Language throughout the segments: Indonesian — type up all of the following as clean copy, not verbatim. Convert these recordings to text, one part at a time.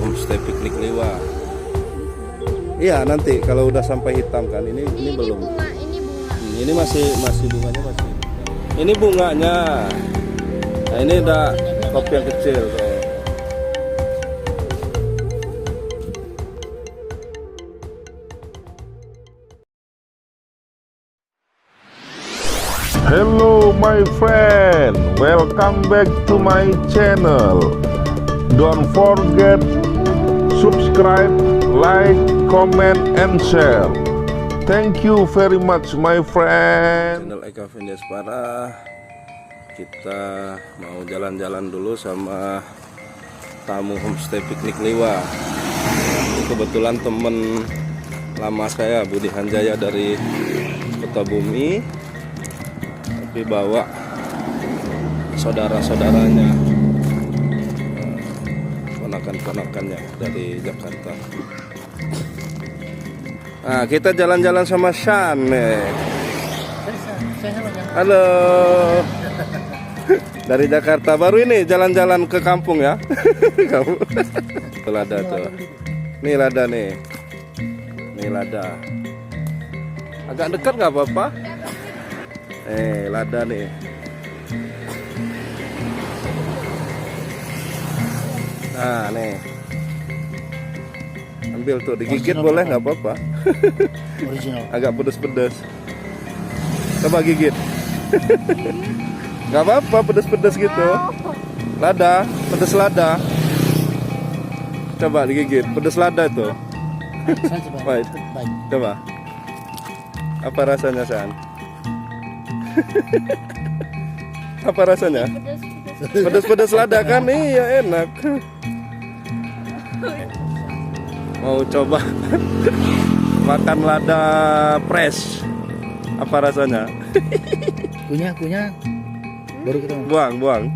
homestay piknik Liwa. Iya, nanti kalau udah sampai hitam kan. Ini belum. Bunga, ini bunga. Ini masih bunganya masih. Ini bunganya. Nah, ini udah kopi yang kecil tuh. Hello my friend, welcome back to my channel. Don't forget subscribe, like, comment and share. Thank you very much my friend. Channel Eka Vindiaspara. Kita mau jalan-jalan dulu sama tamu homestay piknik Liwa. Kebetulan temen lama saya Budi Hanjaya dari Kota Bumi, tapi bawa saudara-saudaranya, ponakan-ponakannya dari Jakarta. Nah, kita jalan-jalan sama Shan nih. Halo. Dari Jakarta, baru ini jalan-jalan ke kampung ya. Kamu. Lada tuh. Nih lada nih. Nih lada. Agak dekat nggak apa-apa? Lada nih. Nah, nih. Ambil tuh, digigit boleh nggak apa-apa. Agak pedes-pedes. Coba gigit. Nggak apa-apa, pedes-pedes gitu. Lada, pedes lada. Coba digigit, pedes lada tuh. Baik. Coba. Apa rasanya, San? Apa rasanya? Pedes-pedes lada kan? Iya, enak. Mau coba makan lada fresh. Apa rasanya? Kunyah baru kita Buang.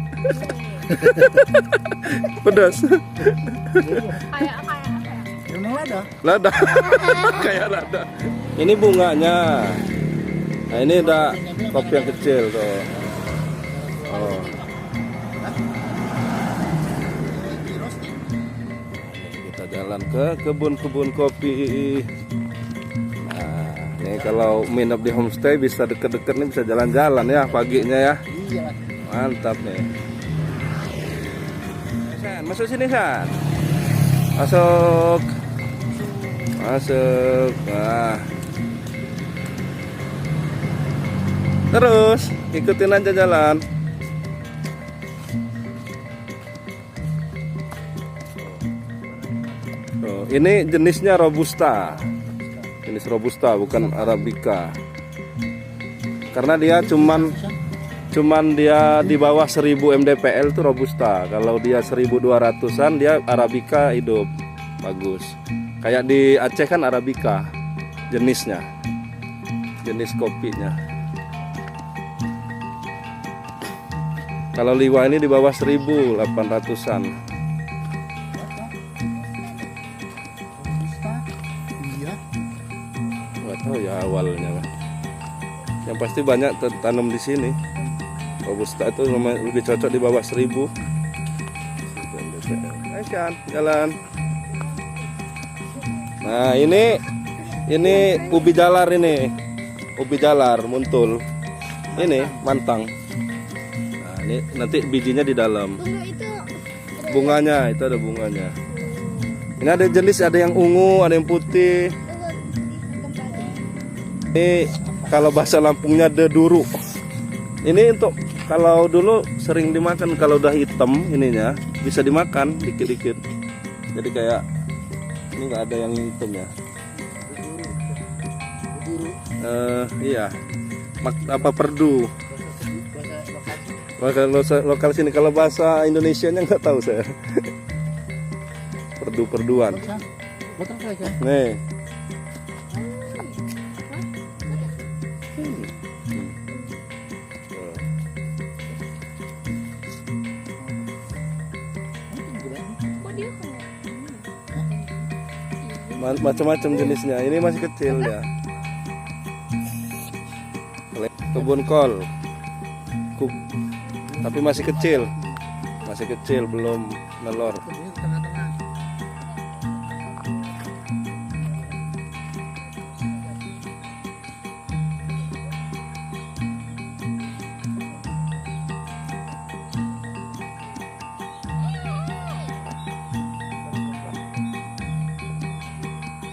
Pedas. Kayak memang Lada. Kayak lada. Ini bunganya. Nah, ini udah kopi yang kecil tuh. Oh. Kita jalan ke kebun-kebun kopi. Nah, ini kalau minap di homestay bisa deket-deket nih, bisa jalan-jalan ya paginya ya. Mantap nih. San, masuk sini San. Masuk. Nah. Terus ikutin aja jalan. Tuh, ini jenisnya robusta. Jenis robusta bukan arabica. Karena dia cuman dia di bawah 1000 mdpl itu robusta. Kalau dia 1200-an dia arabica hidup. Bagus. Kayak di Aceh kan arabica jenisnya. Jenis kopinya. Kalau Liwa ini di bawah 1800-an. Nggak tahu ya awalnya. Yang pasti banyak tertanam di sini. Robusta itu lebih cocok di bawah 1000. Ayo Shan, jalan. Nah, ini ubi jalar ini. Ubi jalar muntul. Ini mantang. Nah, ini nanti bijinya di dalam. Bunganya, itu ada bunganya. Ini ada jenis, ada yang ungu, ada yang putih. Ini kalau bahasa Lampungnya deduru. Ini untuk kalau dulu sering dimakan, kalau udah hitam ininya bisa dimakan dikit-dikit. Jadi kayak ini nggak ada yang hitam ya. Iya. Apa perdu? Bahasa lokal sini, kalau bahasa Indonesianya nggak tahu saya. Perdu-perduan. Nih. Macam-macam jenisnya. Ini masih kecil ya. Kebun kol. Tapi masih kecil, belum nelor.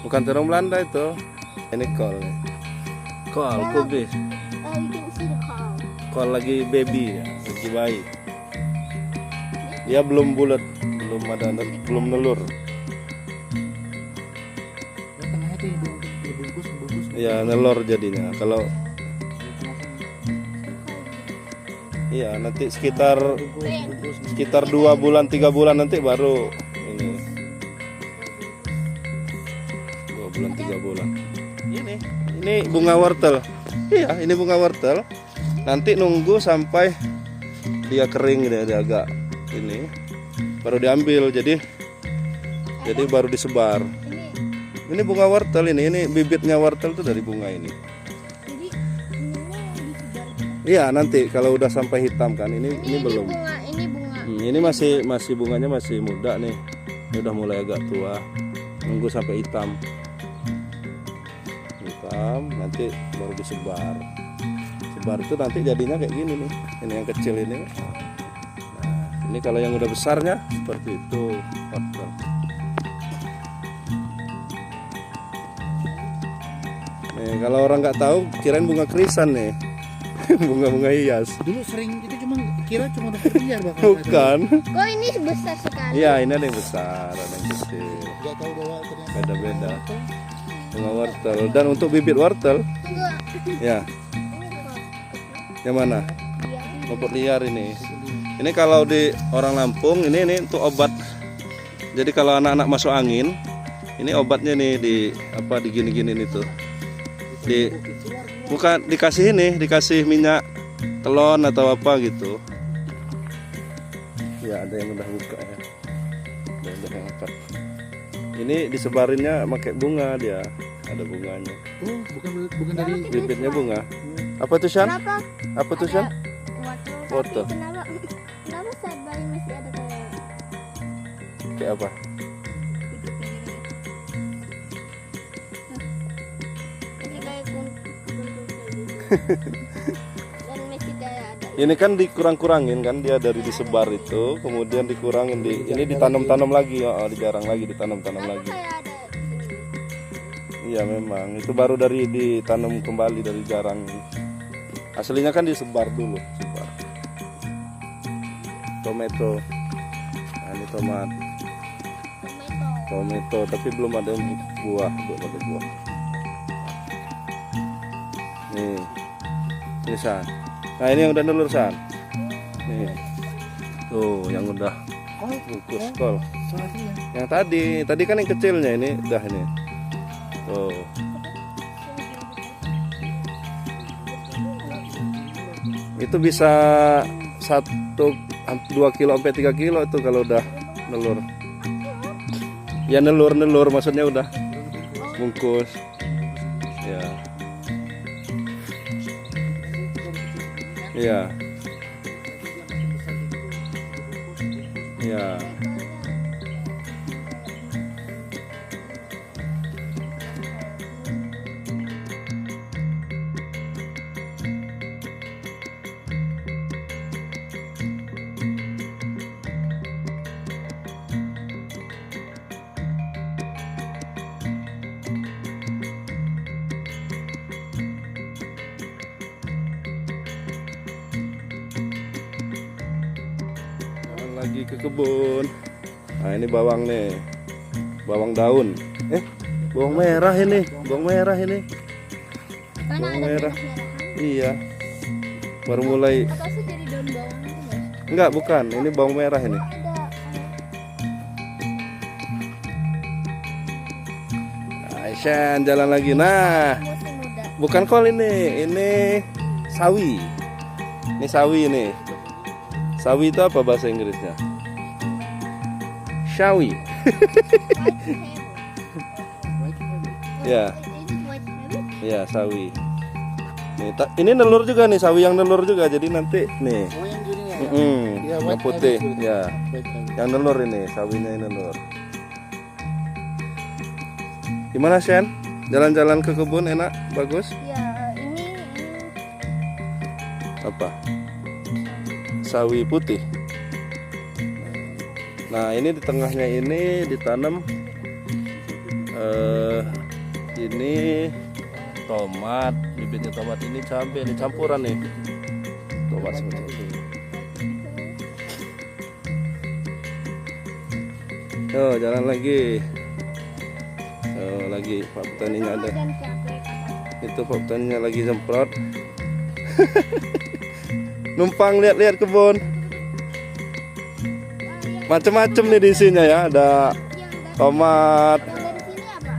Bukan terong Belanda itu. Ini kol. Kol kubis. You can see the cow. Kol lagi baby ya, lagi bayi. Dia belum bulat, belum nelur. Tengahnya tuh dibungkus. Ya nelor jadinya. Kalau iya nanti sekitar 2 bulan 3 bulan nanti baru ini 2 bulan 3 bulan. Ini bunga wortel. Iya, ini bunga wortel. Nanti nunggu sampai dia kering, dia agak ini baru diambil. Jadi baru disebar. Ini bunga wortel ini bibitnya wortel tuh dari bunga ini. Jadi ini disebar. Iya, nanti kalau udah sampai hitam kan ini belum. Ini bunga. Ini masih bunganya masih muda nih. Ini udah mulai agak tua. Nunggu sampai hitam. Nanti baru disebar. Sebar itu nanti jadinya kayak gini nih. Ini yang kecil ini. Nah, ini kalau yang udah besarnya seperti itu. Wortel. Nih, kalau orang nggak tahu kirain bunga krisan nih. Bunga-bunga hias. Dulu sering itu kira cuma udah liar bakal. Bukan. Kok ini besar sekali? Iya, ini ada yang besar, ada yang kecil. Gak tahu bahwa ternyata Beda-beda. Bunga wortel. Dan untuk bibit wortel, ya, yang mana? Rumput liar ini. Ini kalau di orang Lampung ini untuk obat. Jadi kalau anak-anak masuk angin, ini obatnya nih digini-gini itu. Bukan dikasih minyak telon atau apa gitu. Ya ada yang udah buka ya. Udah yang angkat. Ini disebarinnya pakai bunga dia. Ada bunganya. Oh, bukan dari Bibitnya bunga. Apa tuh Shan? Kenapa? Apa tuh Shan? Wortel. Wortel. Tapi kenapa saat bayi masih ada Kayak apa? ini kayak kuntul dan masih ada. Ini kan dikurang-kurangin kan dia dari disebar itu, kemudian dikurangin ini ditanam-tanam lagi, dijarang lagi ditanam-tanam lagi. Kayak ada. Iya memang itu baru dari ditanam kembali dari jarang. Aslinya kan disebar dulu, sebar. Tomato. Nah, ini tomato, tapi belum ada buah, Nih. Ini San. Nah, ini yang udah nelur San. Nih. Tuh, yang udah bungkus kol. Yang tadi kan yang kecilnya ini udah ini. Tuh. Itu bisa 2 kilo sampai 3 kilo itu kalau udah nelur. Ya nelur maksudnya udah bungkus. Ya. Iya. Iya. Lagi ke kebun. Nah ini bawang nih, bawang daun. Bawang merah ini, Karena Bawang ada merah. merah-merahan. Iya, baru mulai. Atau sih jadi daun bawang itu guys. Enggak, bukan. Ini bawang merah ini. Aisyah jalan lagi. Nah, Musim muda. bukan kol ini sawi. Ini sawi ini. Sawi itu apa bahasa Inggrisnya? Sawi. Ya. Ya, sawi. Nih, ini nelur juga nih, sawi yang nelur juga. Jadi nanti nih, Oh yang gini ya. yang white putih, rabbit. ya, White rabbit. yang nelur ini, sawinya ini nelur. Gimana Shen? Jalan-jalan ke kebun enak, bagus? Ya, ini Apa? Sawi putih. Nah, ini di tengahnya ini ditanam Ini tomat, bibitnya tomat, ini cabai, ini campuran nih. Tomat seperti itu. Oh, jalan lagi. Oh, lagi Pak petaninya ada. Dan cabai kata. Itu Pak petaninya lagi semprot. Numpang lihat-lihat kebun. Macam-macam nih di sini ya, ada tomat. Yang dari sini apa?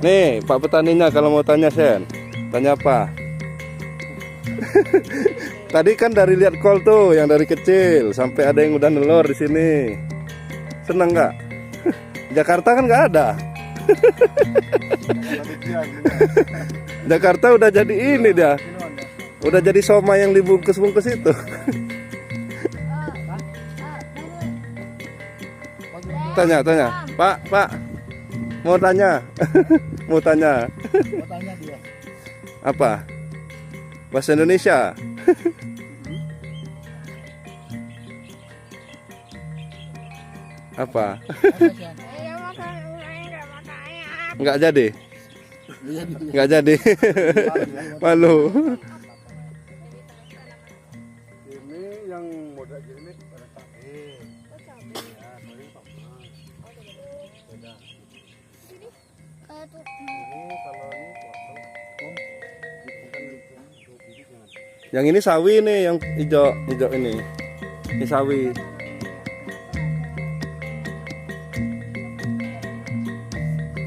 Nih, Pak petaninya kalau mau tanya Sen. Tanya apa? Tadi kan dari lihat kol tuh, yang dari kecil sampai ada yang udah nelur di sini. Seneng nggak? Jakarta kan nggak ada. Jakarta udah jadi ini dia. Udah jadi somai yang dibungkus-bungkus itu. Tanya, Pak, mau tanya, mau tanya. Mau tanya dia. Apa? Bahasa Indonesia. Apa? Nggak jadi. Nggak jadi. Malu. Ini yang modal gini pada cabai. Ya, paling tomat. Beda. Ini kalau ini wortel. Bukan dua biji jangan. Yang ini sawi nih, yang hijau ini. Ini sawi.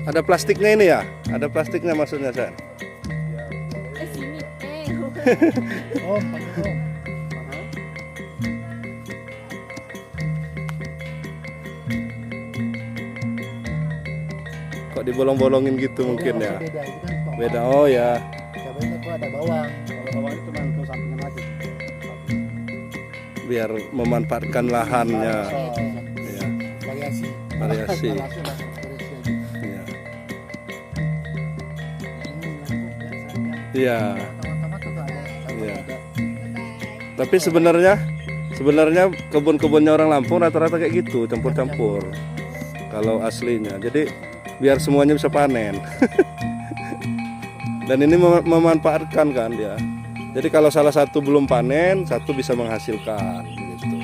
Ada plastiknya ini ya? Ada plastiknya maksudnya, San? Sini. Om, panggil Om. Kok dibolong-bolongin gitu mungkin ya? Beda, itu kan tomat. Beda, oh ya. Cabainya kok ada bawang. Kalau bawang itu cuma ke sampingan aja. Biar memanfaatkan lahannya. Ya, Variasi. variasi. Variasi lah, variasi aja. Iya. Ini Iya. tomat juga ada. Iya. Ada. Tapi sebenarnya kebun-kebunnya orang Lampung rata-rata kayak gitu, campur-campur. Kalau aslinya. Jadi biar semuanya bisa panen. Dan ini memanfaatkan kan dia. Jadi kalau salah satu belum panen, satu bisa menghasilkan gitu.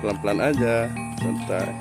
Pelan-pelan aja, santai.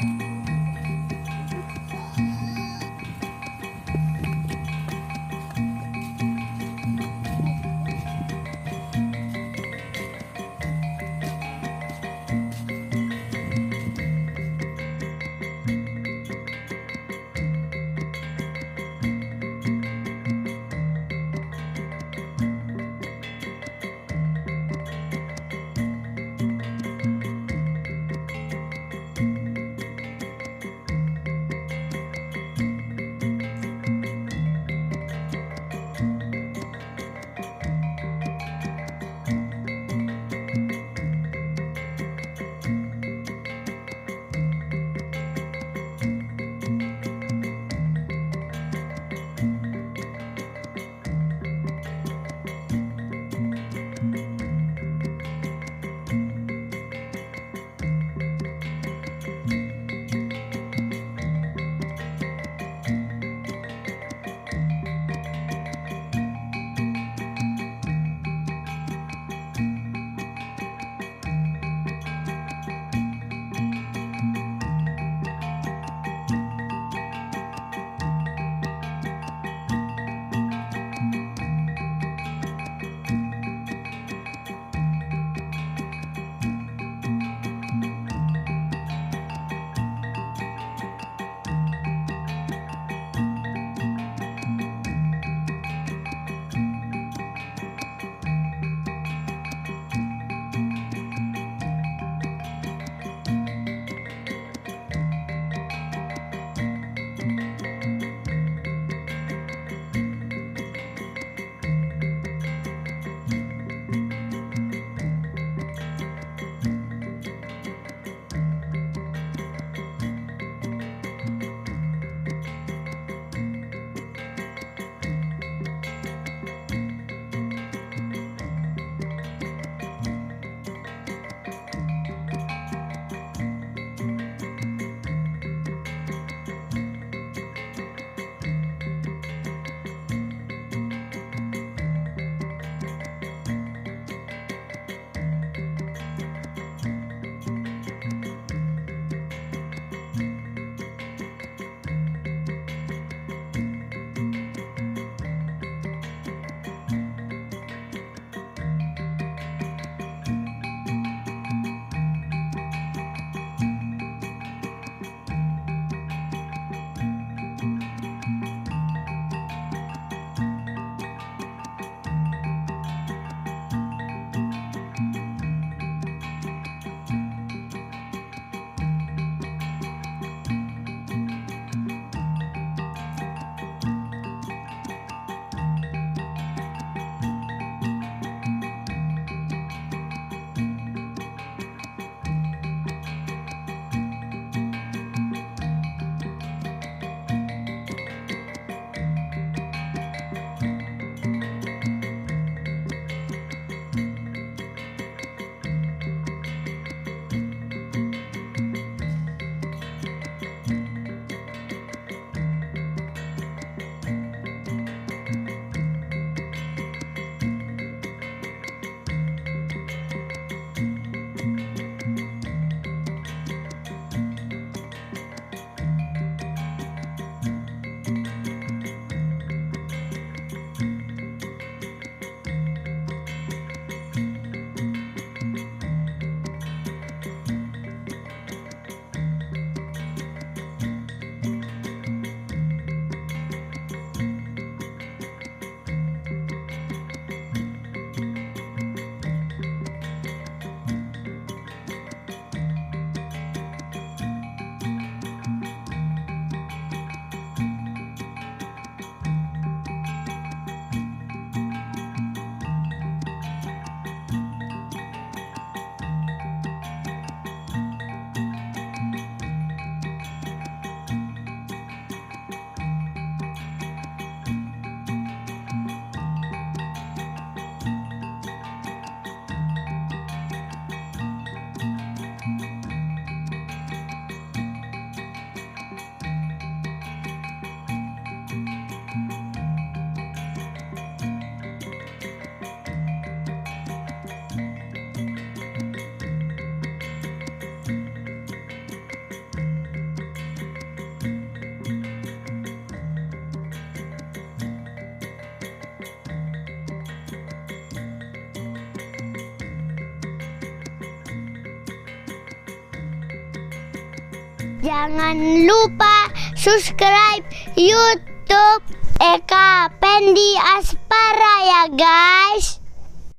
Jangan lupa subscribe YouTube Eka Pendi Aspara ya guys.